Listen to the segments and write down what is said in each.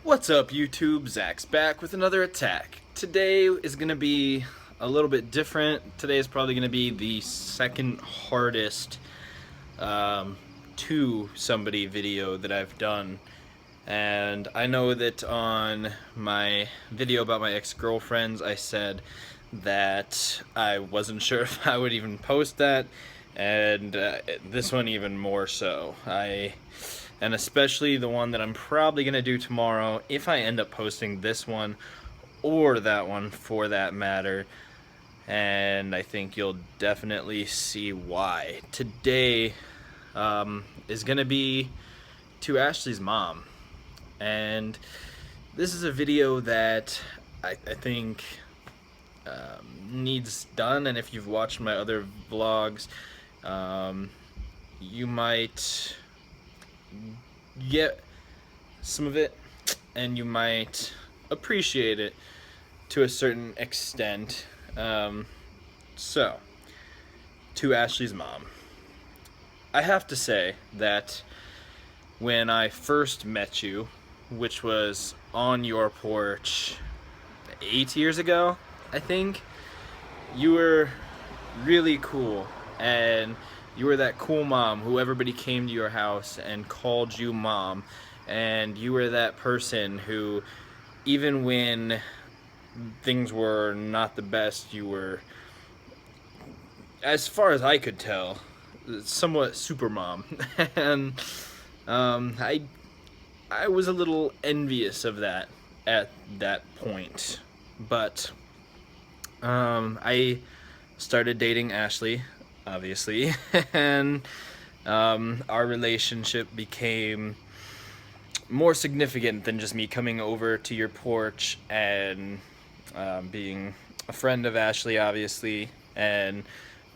What's up, YouTube? Zach's back with another attack. Today is going to be a little bit different. Today is probably going to be the second hardest to somebody video that I've done. And I know that on my video about my ex-girlfriends, I said that I wasn't sure if I would even post that, and this one even more so. And especially the one that I'm probably going to do tomorrow, if I end up posting this one or that one for that matter. And I think you'll definitely see why. Today is going to be to Ashlee's mom. And this is a video that I think needs done, and if you've watched my other vlogs, you might get some of it and you might appreciate it to a certain extent. So, to Ashlee's mom, I have to say that when I first met you, which was on your porch 8 years ago, I think, you were really cool, and you were that cool mom who everybody came to your house and called you mom, and you were that person who, even when things were not the best, you were, as far as I could tell, somewhat super mom. And I was a little envious of that at that point, but I started dating Ashlee, obviously, and our relationship became more significant than just me coming over to your porch and being a friend of Ashlee, obviously, and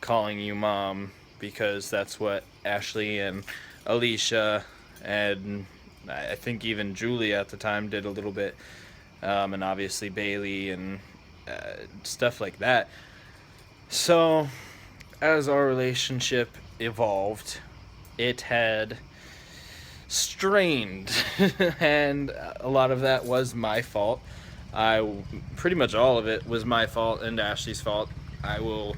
calling you mom, because that's what Ashlee and Alicia and I think even Julie at the time did a little bit, and obviously Bailey and stuff like that. So as our relationship evolved, it had strained, and a lot of that was my fault. Pretty much all of it was my fault and Ashlee's fault. I will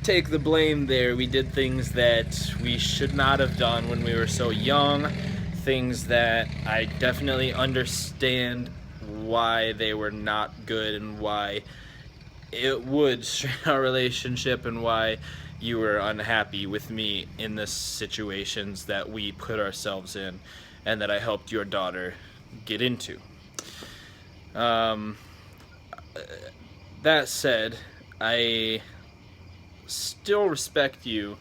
take the blame there. We did things that we should not have done when we were so young, things that I definitely understand why they were not good and why it would strain our relationship, and why you were unhappy with me in the situations that we put ourselves in and that I helped your daughter get into. That said, I still respect you,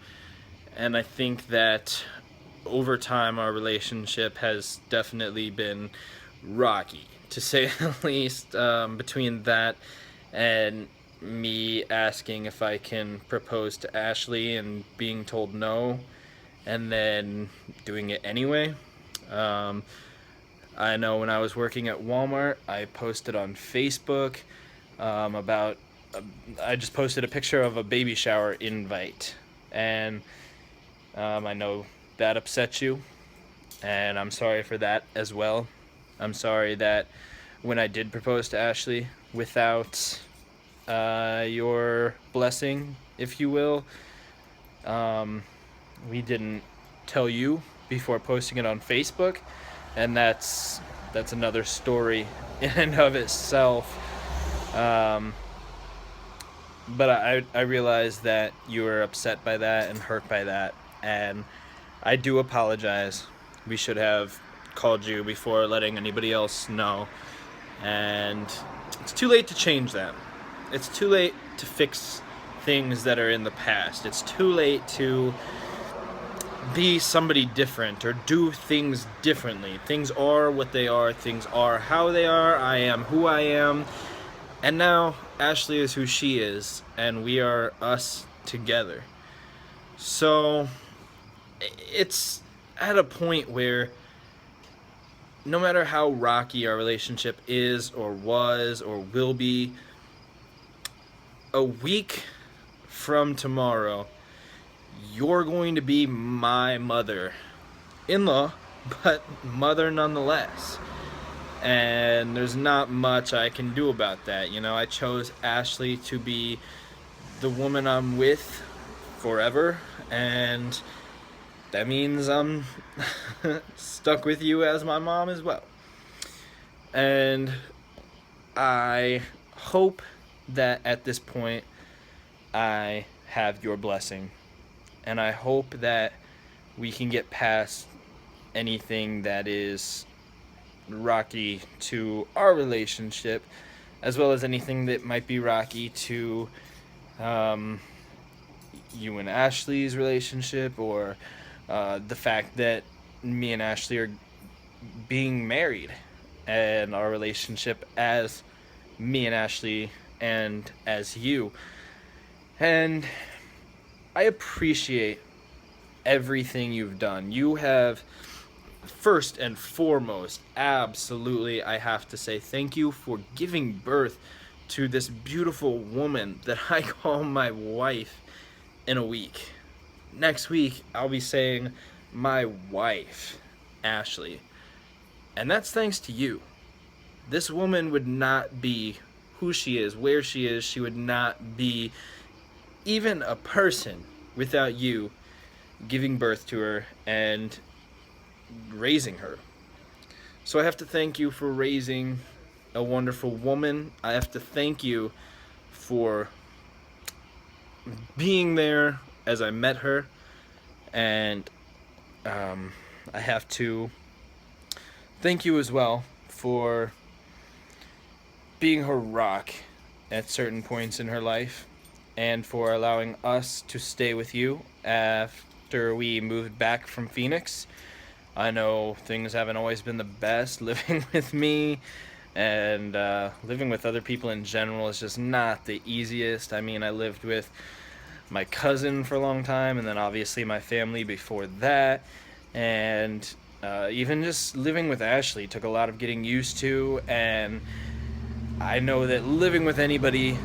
and I think that over time our relationship has definitely been rocky, to say the least, between that and me asking if I can propose to Ashlee and being told no, and then doing it anyway. I know when I was working at Walmart, I posted on Facebook about I just posted a picture of a baby shower invite, and I know that upset you, and I'm sorry for that as well. I'm sorry that when I did propose to Ashlee without your blessing, if you will, we didn't tell you before posting it on Facebook, and that's another story in and of itself. But I realized that you were upset by that and hurt by that, and I do apologize. We should have called you before letting anybody else know, and it's too late to change that. It's too late to fix things that are in the past. It's too late to be somebody different or do things differently. Things are what they are. Things are how they are. I am who I am. And now Ashlee is who she is, and we are us together. So it's at a point where no matter how rocky our relationship is or was or will be, a week from tomorrow, you're going to be my mother-in-law, but mother nonetheless. and there's not much I can do about that. You know, I chose Ashlee to be the woman I'm with forever, and that means I'm stuck with you as my mom as well. And I hope that at this point I have your blessing, and I hope that we can get past anything that is rocky to our relationship, as well as anything that might be rocky to um, you and Ashlee's relationship, or the fact that me and Ashlee are being married, and our relationship as me and Ashlee and as you. And I appreciate everything you've done. You have, first and foremost, absolutely, I have to say thank you for giving birth to this beautiful woman that I call my wife in a week. Next week, I'll be saying my wife, Ashlee. And that's thanks to you. This woman would not be who she is, where she is. She would not be even a person without you giving birth to her and raising her. So I have to thank you for raising a wonderful woman. I have to thank you for being there as I met her, and I have to thank you as well for being her rock at certain points in her life, and for allowing us to stay with you after we moved back from Phoenix. I know things haven't always been the best living with me, and living with other people in general is just not the easiest. I mean, I lived with my cousin for a long time, and then obviously my family before that, and even just living with Ashlee took a lot of getting used to. And I know that living with anybody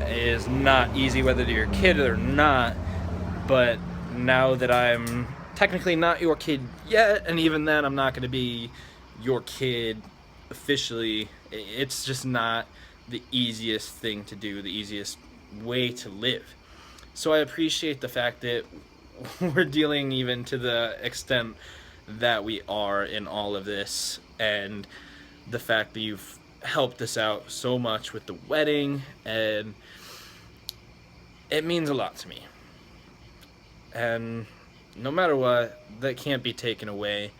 is not easy, whether they're your kid or not, but now that I'm technically not your kid yet, and even then I'm not going to be your kid officially, it's just not the easiest thing to do, the easiest way to live. So I appreciate the fact that we're dealing even to the extent that we are in all of this, and the fact that you've helped us out so much with the wedding, and it means a lot to me. And no matter what, that can't be taken away.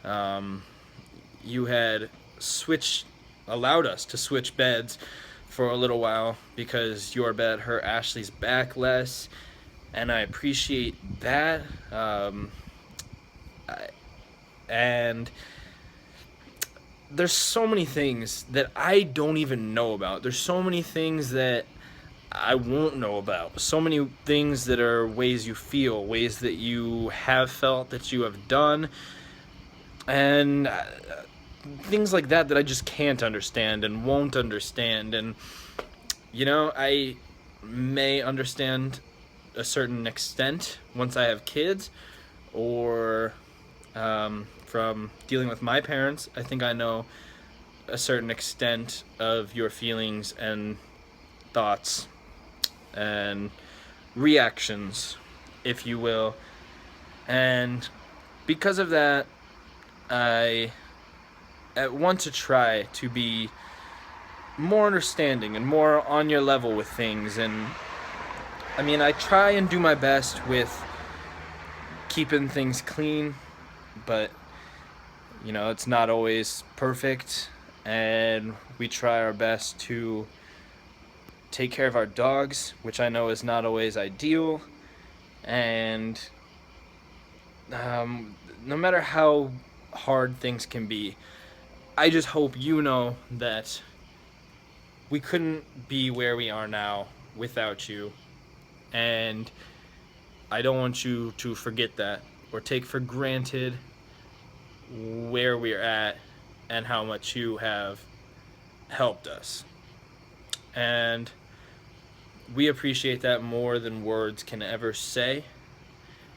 You had allowed us to switch beds for a little while because your bed hurt Ashlee's back less, and I appreciate that. And there's so many things that I don't even know about. There's so many things that I won't know about. So many things that are ways you feel, ways that you have felt, that you have done, and things like that that I just can't understand and won't understand. And you know, I may understand a certain extent once I have kids, or from dealing with my parents, I think I know a certain extent of your feelings and thoughts and reactions, if you will. And because of that, I want to try to be more understanding and more on your level with things. And I mean, I try and do my best with keeping things clean, but you know, it's not always perfect, and we try our best to take care of our dogs, which I know is not always ideal. And no matter how hard things can be, I just hope you know that we couldn't be where we are now without you, and I don't want you to forget that or take for granted where we're at and how much you have helped us. And we appreciate that more than words can ever say.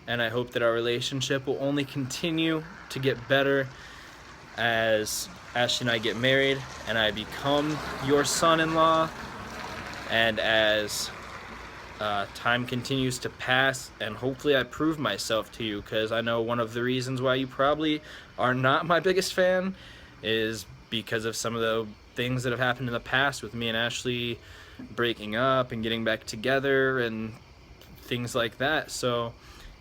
And I hope that our relationship will only continue to get better as Ashley and I get married and I become your son-in-law, and as time continues to pass, and hopefully I prove myself to you, because I know one of the reasons why you probably are not my biggest fan is because of some of the things that have happened in the past with me and Ashley breaking up and getting back together and things like that. So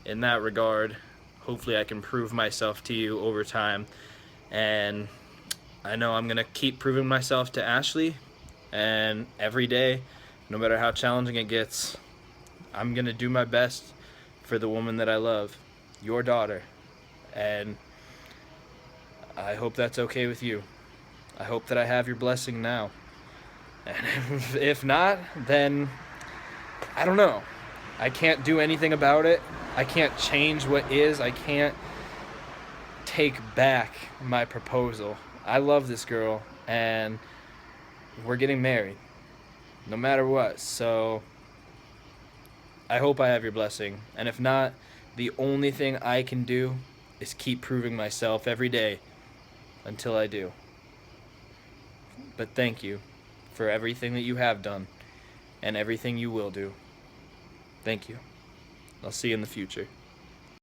in that regard, hopefully I can prove myself to you over time, and I know I'm gonna keep proving myself to Ashley, and every day, no matter how challenging it gets, I'm gonna do my best for the woman that I love, your daughter, and I hope that's okay with you. I hope that I have your blessing now, and if not, then I don't know. I can't do anything about it. I can't change what is. I can't take back my proposal. I love this girl, and we're getting married, no matter what. So I hope I have your blessing. And if not, the only thing I can do is keep proving myself every day until I do. But thank you for everything that you have done and everything you will do. Thank you. I'll see you in the future.